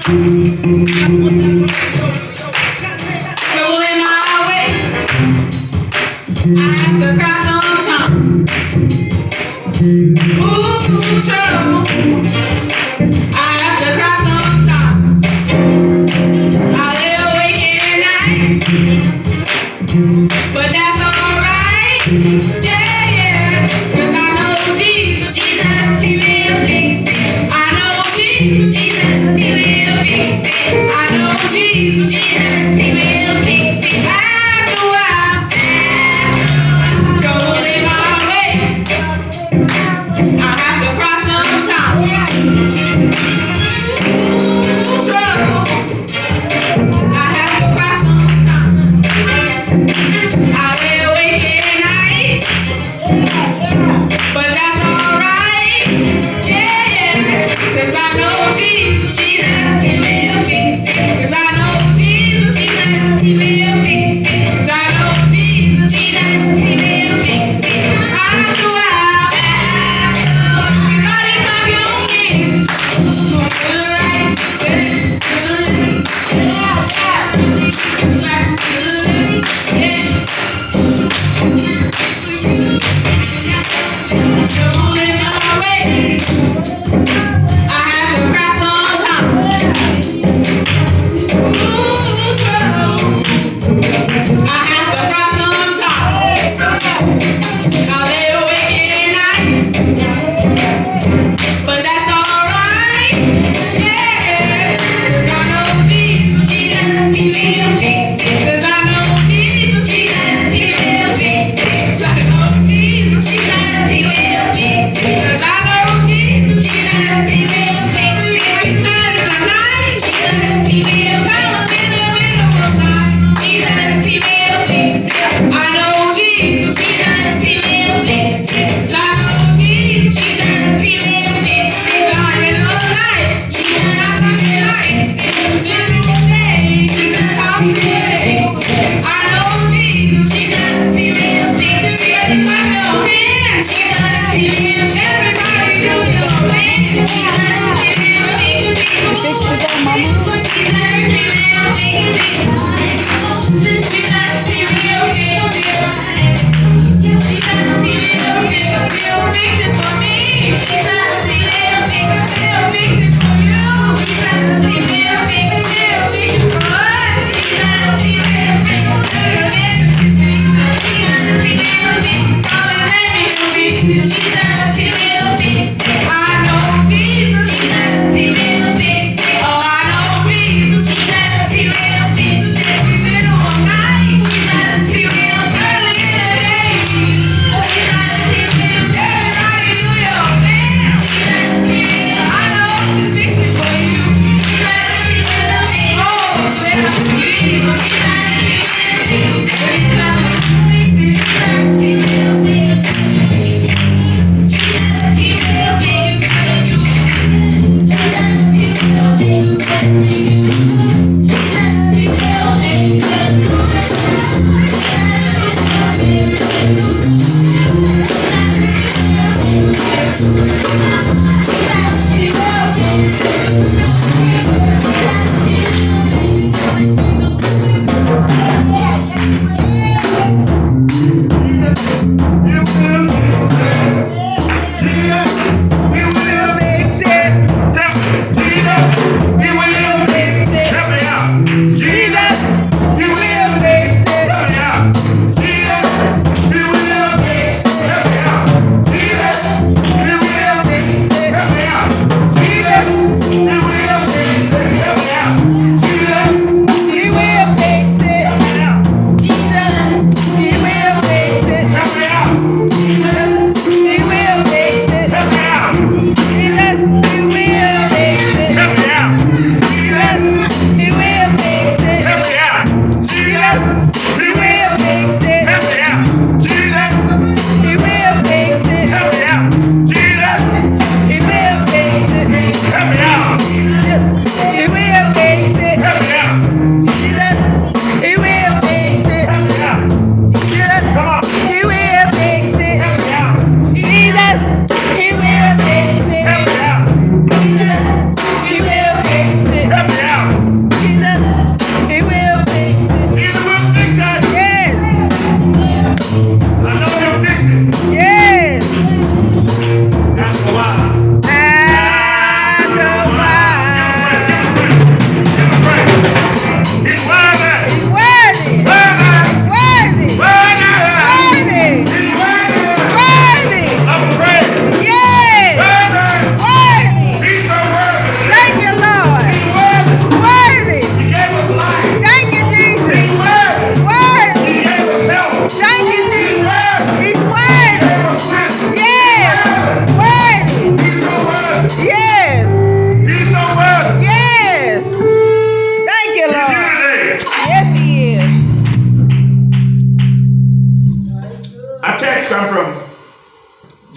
Trouble in my way, I have to cry sometimes. Ooh, trouble, I have to cry sometimes. I lay awake at night, but that's alright. Yeah, yeah, 'cause I know Jesus, Jesus, He will fix it. I know Jesus, Jesus, He will fix it. I know Jesus, Jesus, He will fix it. After a while, trouble in my way, I have to cry sometimes. Ooh, trouble, I have to cry sometimes. I lay awake at night, but that's alright. Yeah, yeah, 'cause I know Jesus, Jesus, He will fix it. 'Cause I know Jesus, Jesus, He will fix it. 'Cause I know Jesus, Jesus, He will fix it. After a while, everybody clap your hands. To the right, to the left, yeah, yeah. Yeah. Trouble in my way, I have to cry sometimes.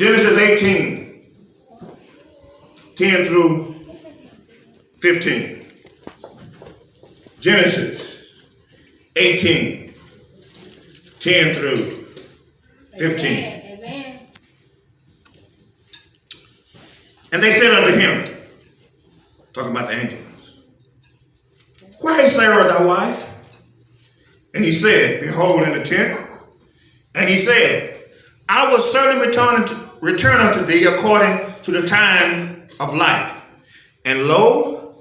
Genesis 18, 10 through 15. Genesis 18, 10 through 15. Amen. And they said unto him, talking about the angels, where is Sarah thy wife? And he said, behold, in the tent. And he said, I will certainly return unto thee according to the time of life. And lo,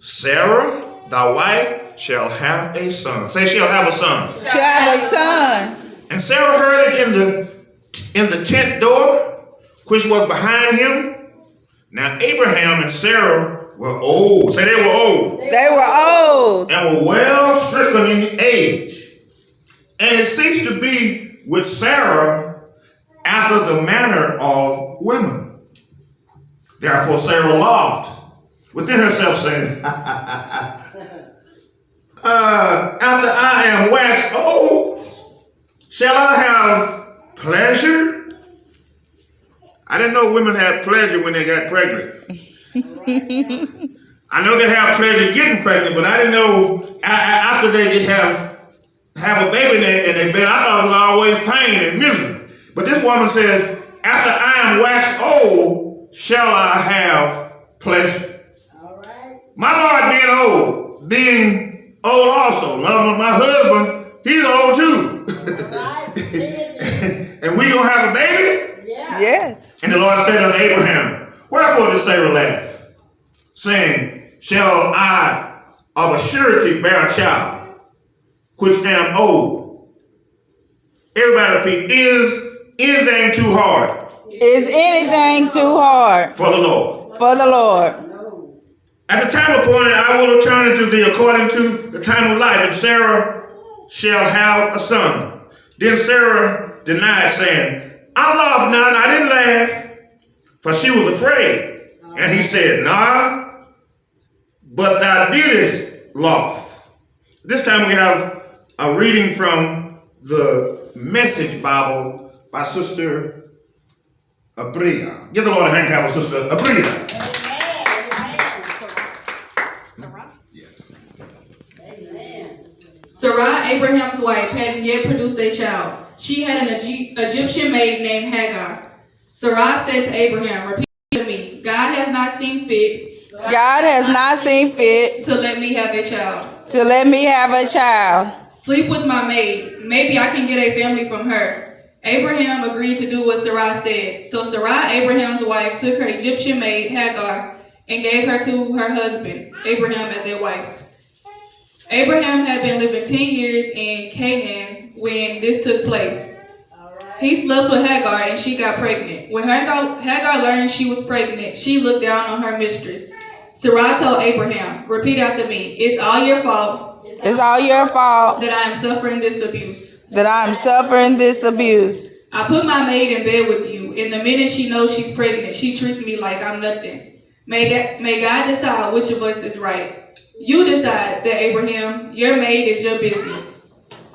Sarah, thy wife, shall have a son. Say, she'll have a son. Shall have a son. And Sarah heard it in the tent door, which was behind him. Now Abraham and Sarah were old. Say, they were old. They were old. And were well stricken in age. And it ceased to be with Sarah after the manner of women. Therefore Sarah laughed within herself, saying, after I am waxed old, shall I have pleasure? I didn't know women had pleasure when they got pregnant. I know they have pleasure getting pregnant, but I didn't know after they just have a baby in their bed, I thought it was always pain and misery. But this woman says, after I am waxed old, shall I have pleasure. All right. My Lord being old also. My husband, he's old too. Right. And we gonna have a baby? Yeah. Yes. And the Lord said unto Abraham, wherefore did Sarah laugh, saying, shall I of a surety bear a child, which am old? Everybody repeat, is anything too hard? Is anything too hard? For the Lord. For the Lord. At the time appointed, I will return unto thee according to the time of life, and Sarah shall have a son. Then Sarah denied, saying, I laughed not, I didn't laugh, for she was afraid. And he said, nah, but thou didst laugh. This time we have a reading from the Message Bible by Sister Abria. Give the Lord a hand clap for Sister Abria. Yes. Sarah, Abraham's wife, hadn't yet produced a child. She had an Egyptian maid named Hagar. Sarah said to Abraham, repeat to me, God has not seen fit. God has not seen fit to let me have a child. To let me have a child. Sleep with my maid. Maybe I can get a family from her. Abraham agreed to do what Sarah said. So Sarah, Abraham's wife, took her Egyptian maid, Hagar, and gave her to her husband, Abraham, as a wife. Abraham had been living 10 years in Canaan when this took place. He slept with Hagar and she got pregnant. When Hagar learned she was pregnant, she looked down on her mistress. Sarah told Abraham, repeat after me, it's all your fault. It's all your fault that I am suffering this abuse. That I am suffering this abuse. I put my maid in bed with you, and the minute she knows she's pregnant, she treats me like I'm nothing. May God decide which of us is right. You decide, said Abraham. Your maid is your business.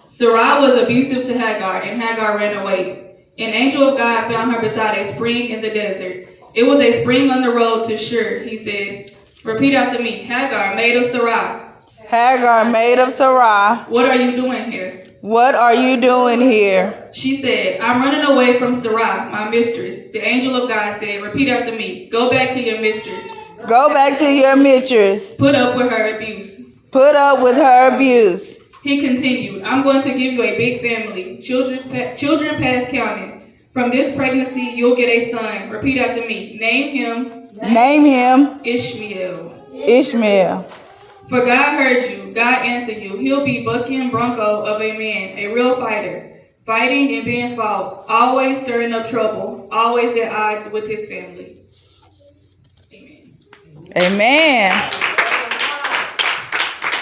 Sarah was abusive to Hagar, and Hagar ran away. An angel of God found her beside a spring in the desert. It was a spring on the road to Shur. He said, repeat after me, Hagar, maid of Sarah. Hagar, maid of Sarah. What are you doing here? What are you doing here? She said, I'm running away from Sarah, my mistress. The angel of God said, repeat after me, go back to your mistress. Go back to your mistress. Put up with her abuse. Put up with her abuse. He continued, I'm going to give you a big family, children past counting. From this pregnancy, you'll get a son. Repeat after me. Name him Ishmael. Ishmael. For God heard you. God answered you. He'll be bucking bronco of a man, a real fighter, fighting and being fought, always stirring up trouble, always at odds with his family. Amen. Amen.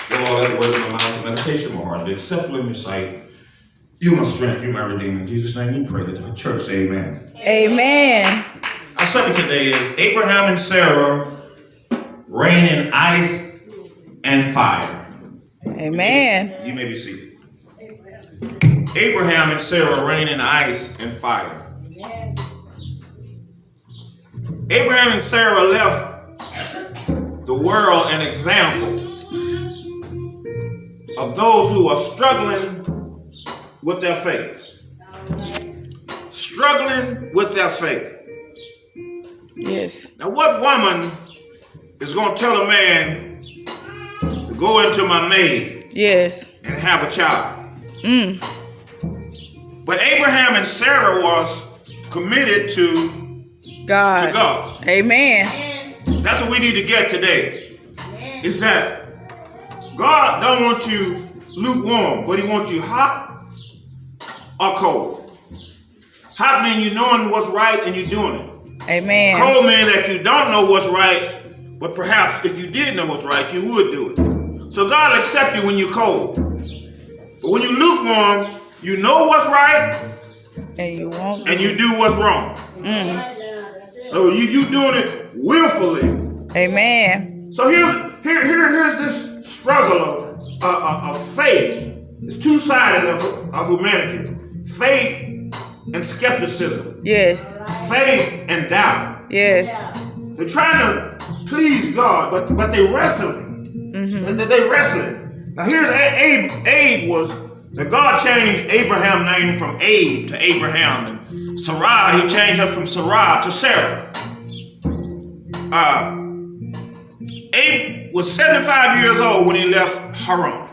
The Lord, let the words of my mouth and meditation of my heart, the acceptable in your sight. You my strength, you my redeemer. In Jesus' name we pray that the church say amen. Amen. Our subject today is Abraham and Sarah reign in ice and fire. Amen. You may be seated. Abraham and Sarah reign in ice and fire. Abraham and Sarah left the world an example of those who are struggling with their faith. Struggling with their faith. Yes. Now, what woman is going to tell a man to go into my maid Yes. and have a child? But Abraham and Sarah was committed to God. God. Amen. That's what we need to get today. Is that God don't want you lukewarm, but he wants you hot or cold. Hot means you knowing what's right and you're doing it. Amen. Cold means that you don't know what's right, but perhaps if you did know what's right, you would do it. So God will accept you when you're cold. But when you're lukewarm, you know what's right And you won't. and you do what's wrong. So you doing it willfully. Amen. So here's this struggle of faith. It's two-sided of humanity. Faith and skepticism. Yes. Faith and doubt. Yes. They're trying to please God, but they're wrestling. They're wrestling. Now here's Abe was, so God changed Abraham's name from Abe to Abraham. And Sarai, he changed her from Sarai to Sarah. Abe was 75 years old when he left Haran.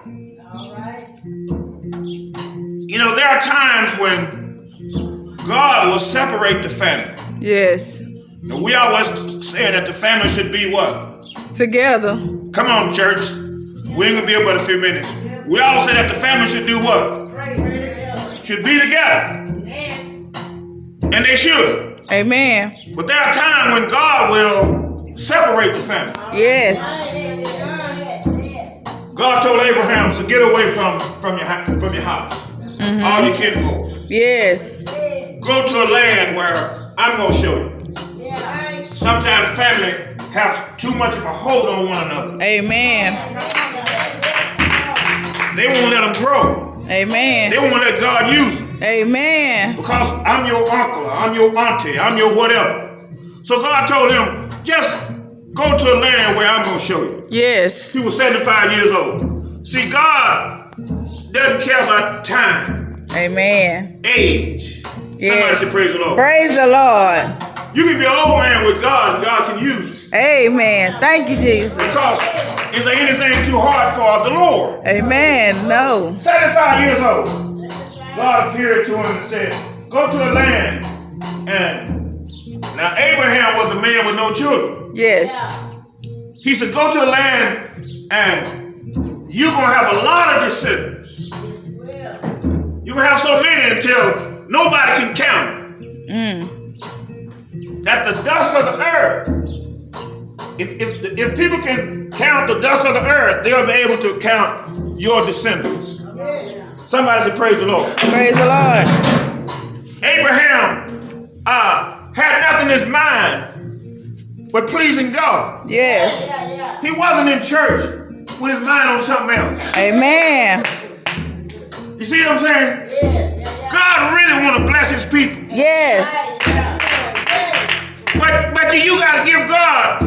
You know, there are times when God will separate the family. Yes. Now, we always say that the family should be what? Together. Come on, church. We ain't gonna be here but a few minutes. We all say that the family should do what? Should be together. And they should. Amen. But there are times when God will separate the family. Yes. God told Abraham, so get away from your house. All your kinfolk. Yes. Go to a land where I'm gonna show you. Sometimes family have too much of a hold on one another. Amen. They won't let them grow. Amen. They won't let God use them. Amen. Because I'm your uncle, I'm your auntie, I'm your whatever. So God told him, just go to a land where I'm going to show you. Yes. He was 75 years old. See, God doesn't care about time, Amen. age. Somebody Yes. say praise the Lord. Praise the Lord. You can be an old man with God and God can use you. Amen. Thank you, Jesus. Because is there anything too hard for the Lord? Amen. No. 75 years old. God appeared to him and said, go to a land. And now Abraham was a man with no children. Yes. He said, go to a land and you're going to have a lot of descendants. You're going to have so many until nobody can count them. At the dust of the earth, if people can count the dust of the earth, they'll be able to count your descendants. Somebody say praise the Lord. Praise the Lord. Abraham had nothing in his mind but pleasing God. Yes. He wasn't in church with his mind on something else. Amen. You see what I'm saying? God really want to bless his people. Yes. But you got to give God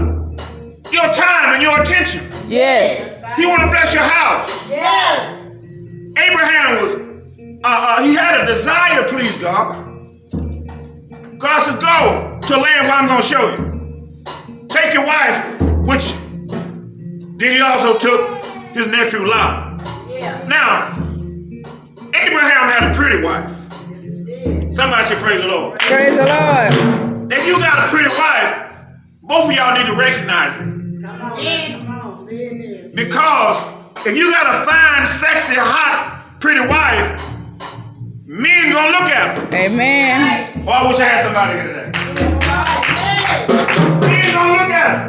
your time and your attention. Yes. He want to bless your house. Abraham was, he had a desire to please God. God said, go to a land where I'm going to show you. Take your wife with you. Then he also took his nephew Lot. Now, Abraham had a pretty wife. Somebody should praise the Lord. Praise the Lord. If you got a pretty wife, both of y'all need to recognize it. Because if you got a fine, sexy, hot, pretty wife, men gonna look at her. Amen. Oh, I wish I had somebody here today. Men gonna look at her.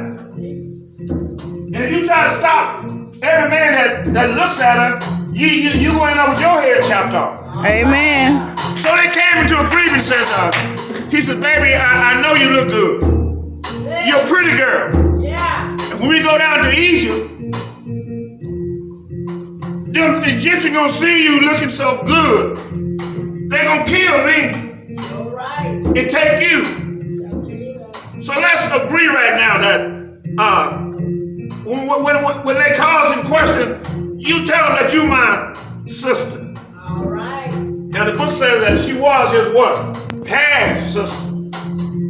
And if you try to stop every man that looks at her, you gonna end up with your head chopped off. Amen. So they came into agreement, says he said, baby, I know you look good. You're a pretty girl. And when we go down to Egypt, them Egyptians gonna see you looking so good. They gonna kill me and take you. So let's agree right now that when they call us in question, you tell them that you my sister. All right. Now the book says that she was his what? Half sister.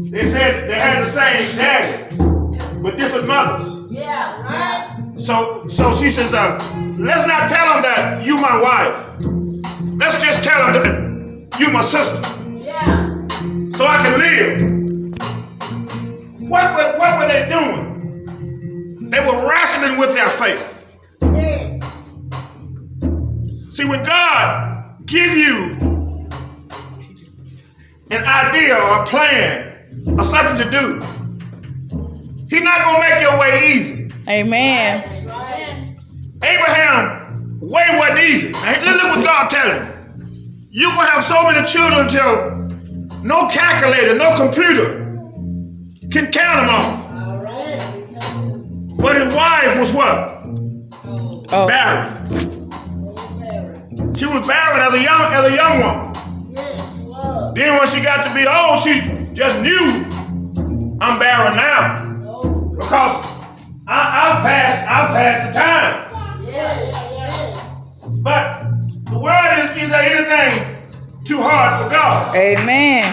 They said they had the same daddy, but different mothers. Yeah, right. So she says, let's not tell them that you my wife. Let's just tell them that you my sister. Yeah. So I can live. What were they doing? They were wrestling with their faith. Yes. See, when God give you an idea or a plan or something to do, He's not gonna make your way easy. Amen. That's right. Abraham's way wasn't easy. Now, look what God telling him. You're gonna have so many children until no calculator, no computer can count them all. All right. But his wife was what? Oh. Barren. She was barren as a young woman. Yes. Love. Then when she got to be old, she just knew I'm barren now. Oh. Because I've passed the time. Yes. Yes. But the world is there anything too hard for God? Amen.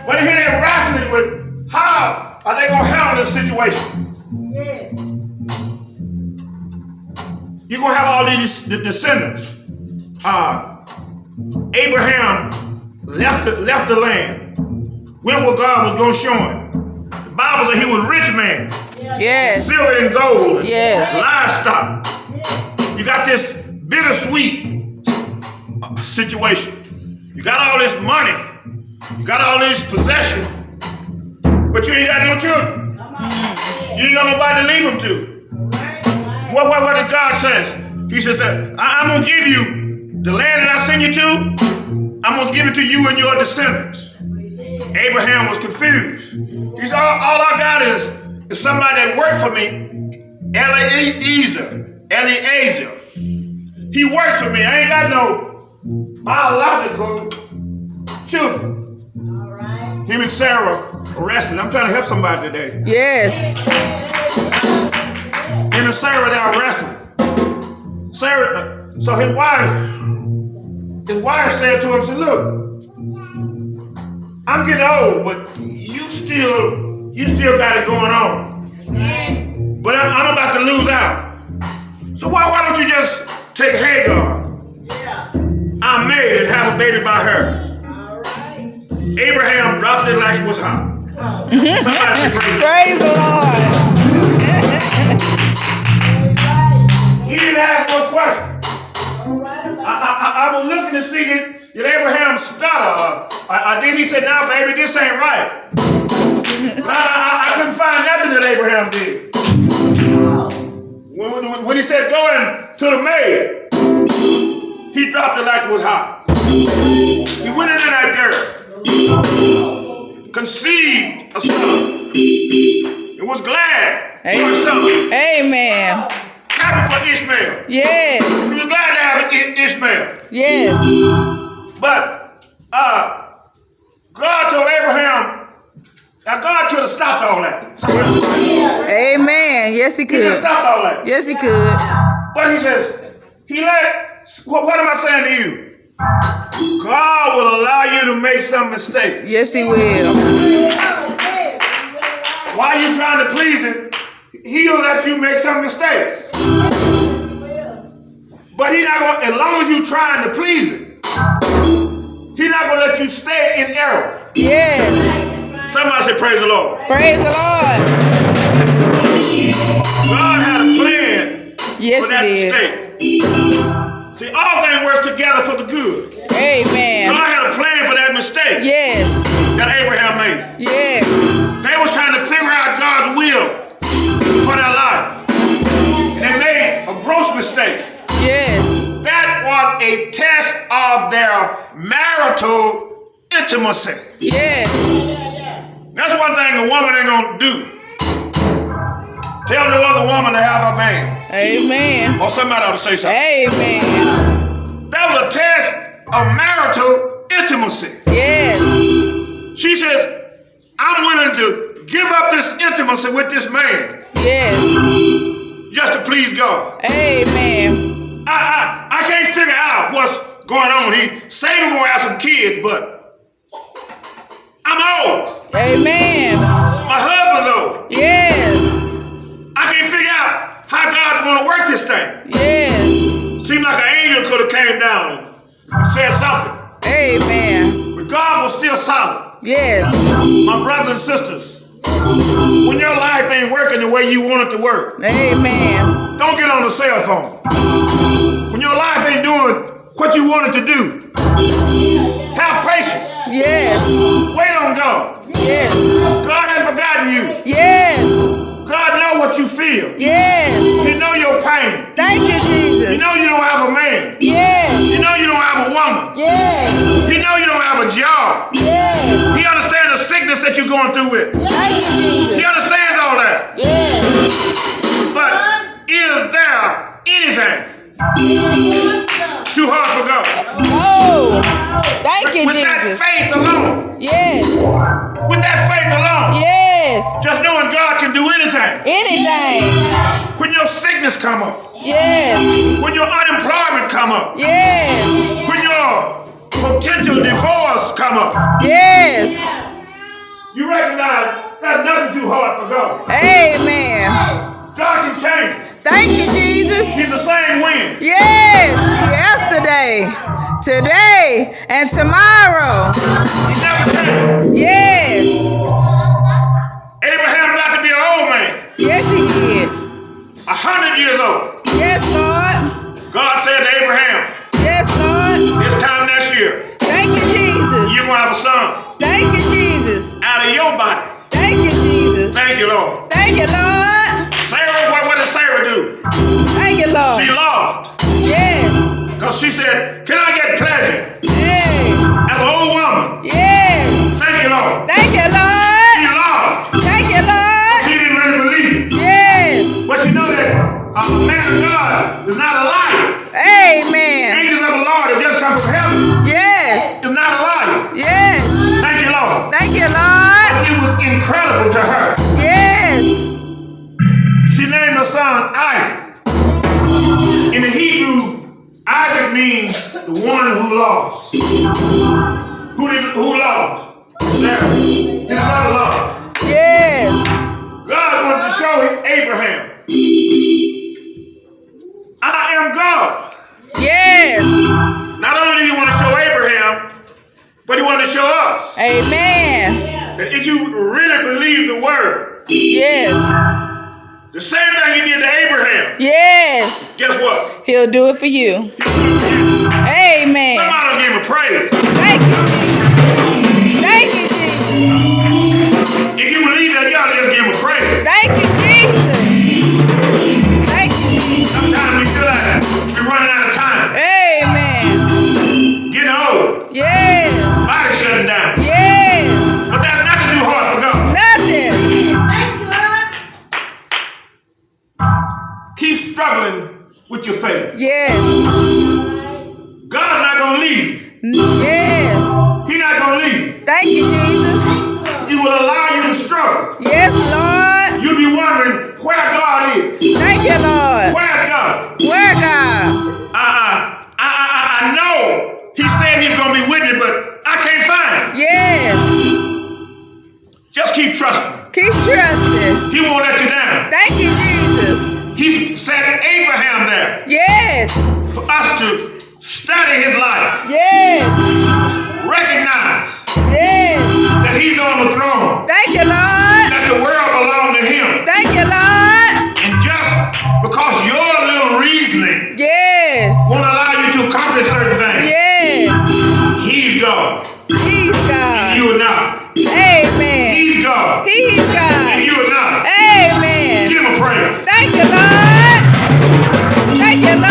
But here they're wrestling with how are they gonna handle this situation? Yes. You're gonna have all these descendants. Abraham left the land, went where God was gonna show him. The Bible said he was a rich man, Yes. silver and gold, Yes. livestock. You got this bittersweet situation. You got all this money, you got all this possession, but you ain't got no children. You ain't got nobody to leave them to. What did God says? He says that I'm gonna give you the land that I send you to. I'm gonna give it to you and your descendants. Abraham was confused. He said, all I got is somebody that worked for me, Eliezer. He works for me. I ain't got no biological children. All right. Him and Sarah arrested. I'm trying to help somebody today. Yes. Him and Sarah, they're wrestling. Sarah, so his wife said to him, said, look, I'm getting old, but you still got it going on. But I'm about to lose out. So why don't you just take Hagar, Yeah. our maid, and have a baby by her? All right. Abraham dropped it like it was hot. Somebody say praise. Praise the Lord. He didn't ask no question. All right. I was looking to see did Abraham stutter. Then he said, "Now, baby, this ain't right." But I couldn't find nothing that Abraham did. When he said, "Go in to the maid," he dropped it like it was hot. He went into that girl, conceived a son, and was glad for his son. Amen. Happy for Ishmael. Yes. He was glad to have Ishmael. Yes. But God told Abraham, now God could have stopped all that. Amen. Yes, he He could have could. stopped all that. Yes, he could. But he says, what am I saying to you? God will allow you to make some mistakes. Yes, he will. While you're trying to please him, he'll let you make some mistakes. But he's not going, as long as you're trying to please him, he's not going to let you stay in error. Yes. Somebody say, praise the Lord. Praise the Lord. God had a plan Yes, for that he did. mistake. See, all things work together for the good. Amen. God had a plan for that mistake Yes. that Abraham made. Yes. They was trying to figure out God's will for their life. And they made a gross mistake. Yes. That was a test of their marital intimacy. Yes. That's one thing a woman ain't gonna do. Tell no other woman to have a man. Amen. Or somebody ought to say something. Amen. That was a test of marital intimacy. Yes. She says, I'm willing to give up this intimacy with this man Yes. just to please God. Amen. I can't figure out what's going on. He said he gonna have some kids, but I'm old. Amen. My husband's old. Yes. I can't figure out how God's gonna work this thing. Yes. Seemed like an angel could have came down and said something. Amen. But God was still solid. Yes. My brothers and sisters, when your life ain't working the way you want it to work, Amen. don't get on the cell phone. When your life ain't doing what you want it to do, have patience. Yes. Wait on God. Yes. God ain't forgotten you. Yes. God know what you feel. Yes. He know your pain. Thank you, Jesus. He know you don't have a man. Yes. He know you don't have a woman. Yes. He know you don't have a job. Yes. He understands the sickness that you're going through with. Thank you, Jesus. He understands all that. Yes. But is there anything too hard for God? Oh. Thank you, With that Jesus. faith alone, Yes. with that faith alone, Yes. just knowing God can do anything. Anything. When your sickness come up, Yes. when your unemployment come up, Yes. when your potential divorce come up, Yes. you recognize there's nothing too hard for God. Amen. God can change. Thank you, Jesus. He's the same wind. Yes. Yesterday, today, and tomorrow. He never changed. Yes. Abraham got to be an old man, Yes, he did. 100 years old. Yes, Lord. God said to Abraham, Yes, Lord. this time next year, Thank you, Jesus. you're going to have a son Thank you, Jesus. out of your body. Thank you, Jesus. Thank you, Lord. Thank you, Lord. Sarah, what did Sarah do? Thank you, Lord. She loved. Yes. Because she said, can I get pleasure Hey. as an old woman? Yes. Thank you, Lord. Thank you, She Lord. loved. Thank you, Lord. She didn't really believe. Yes. But she know that a man of God is not a liar. Amen. Angels of the Lord that just come from heaven Yes. is not a liar. Yes. Thank you, Lord. Thank you, Lord. It was incredible to her. Yes. She named her son Isaac. In the Hebrew, Isaac means the one who lost. Who loved? Sarah. His mother loved. Yes. God wanted to show Abraham, I am God. Yes. Not only did he want to show Abraham, but he wanted to show us Amen. that if you really believe the word, Yes. the same thing he did to Abraham, Yes. guess what? He'll do it for you. Amen. Somebody give him a praise. Thank you, Jesus. Thank you, Jesus. If you believe that, you ought to just give him a praise. Thank you, Jesus. Thank you, Jesus. Sometimes we feel like we're running out of time, Amen. getting old, Yes. body shutting down. Yes. But there's nothing too hard for God. Nothing. Keep struggling with your faith. Yes. God's not going to leave you. Yes. He's not going to leave you. Thank you, Jesus. He will allow you to struggle. Yes, Lord. You'll be wondering where God is. Thank you, Lord. Where's God? Where, God? I know he said he's going to be with me, but I can't find him. Yes. Just keep trusting. Keep trusting. He won't let you down. Thank you, Jesus. He set Abraham there Yes. for us to study his life, Yes. recognize Yes. that he's on the throne, Thank you, Lord. that the world belongs to him. Thank you, Lord. And just because your little reasoning Yes. won't allow you to accomplish certain things, Yes. he's God. He's God. You are not. Amen. He's God. He's And God. you are not. Amen. Give him a praise. Thank you, Lord. Thank you, Lord.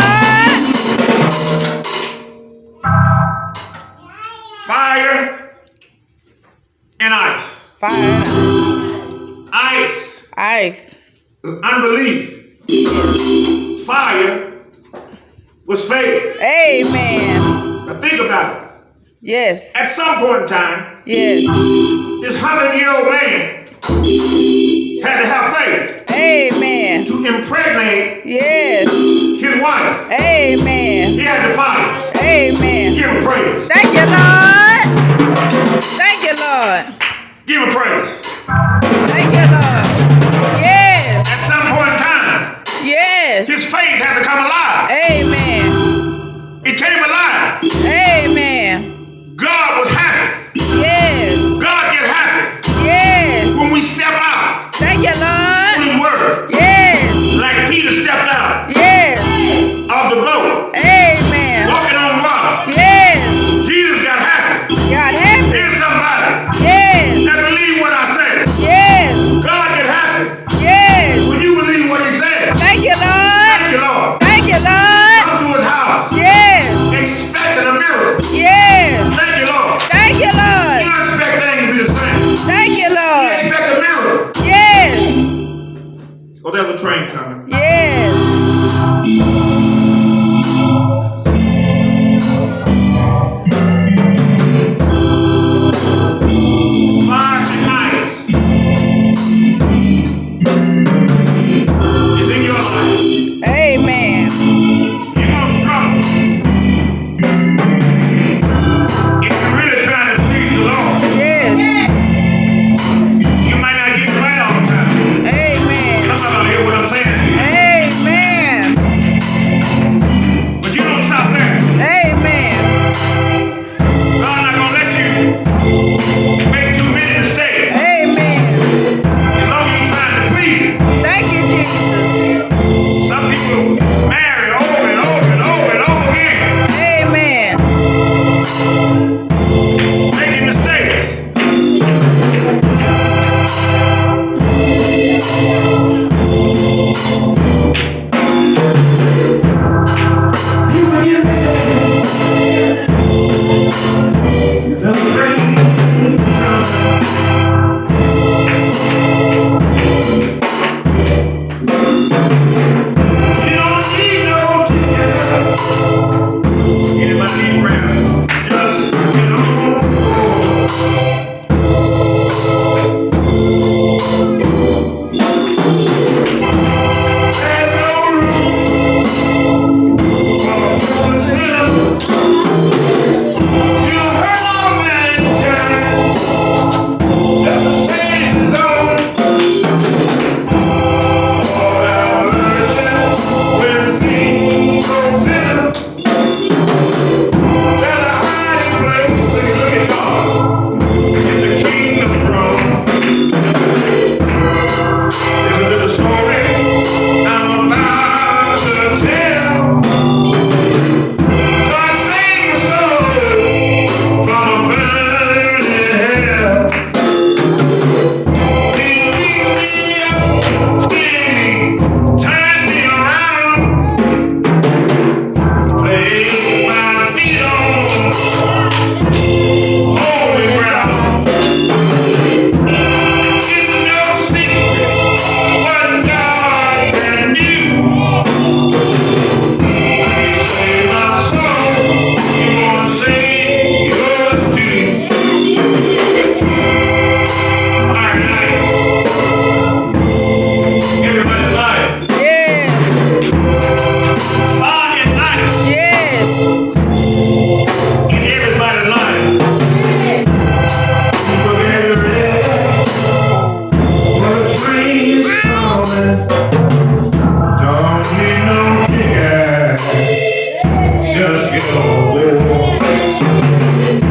Fire and ice. Fire. Ice, Ice. unbelief. Fire was faith. Amen. Now think about it. Yes. At some point in time, Yes. this 100-year-old man had to have faith Amen. to impregnate Yes. his wife. Amen. He had to fight. Amen. Give him praise. Thank you, Lord. Thank you, Lord. Give him praise. Thank you, Lord. Yes. At some point in time, Yes. his faith had to come alive. Amen. It came alive. Amen. God was happy. Yes. God get happy Yes. when we step out Thank you, Lord. in his word. Yes. Like Peter stepped out Yes. of the boat, Amen. walking on water. Yes. Jesus got happy. God happy. Here's somebody Yes. that believe what I said. Yes. God get happy Yes. when you believe what he said. Thank you, Lord. Thank you, Lord. Thank you, Lord. Come to his house Yes. expecting a miracle. Yes. Thank you, Lord. Thank you, You Lord. don't expect things to be the same. Thank you, You Lord. expect a miracle. Yes. Oh, there's a train coming. Yes. Fire and ice is in your life. Amen. You're going to struggle. If you're really trying to please the Lord, Yes. you might not get it right all the time. Amen. Some of y'all hear what I'm saying to you. Amen. But you don't stop there. Amen. God's not going to let you make too many mistakes. Amen. As long as you're trying to please Him. Thank you, Jesus. Some people marry over and over and over and over again, Amen. making mistakes. The train comes. You don't need no ticket. Anybody need prayer? Just get on. There's no room for a holy sinner. You hurt all mankind just to save his own. Lord have mercy when things go sinner. There's a hiding place. Look at God. In the kingdom throne. Listen to the story I'm about to tell. God saved my soul from a burning hell. He picked me up, then he turned me around, placed my feet on holy ground. It's no secret what God can do. He saved my soul. He wanna save yours too. Fire and ice. Everybody's life. Yes. Fire and ice Yes. in everybody's life. People get ready for the train is coming. Don't need no ticket. Just get over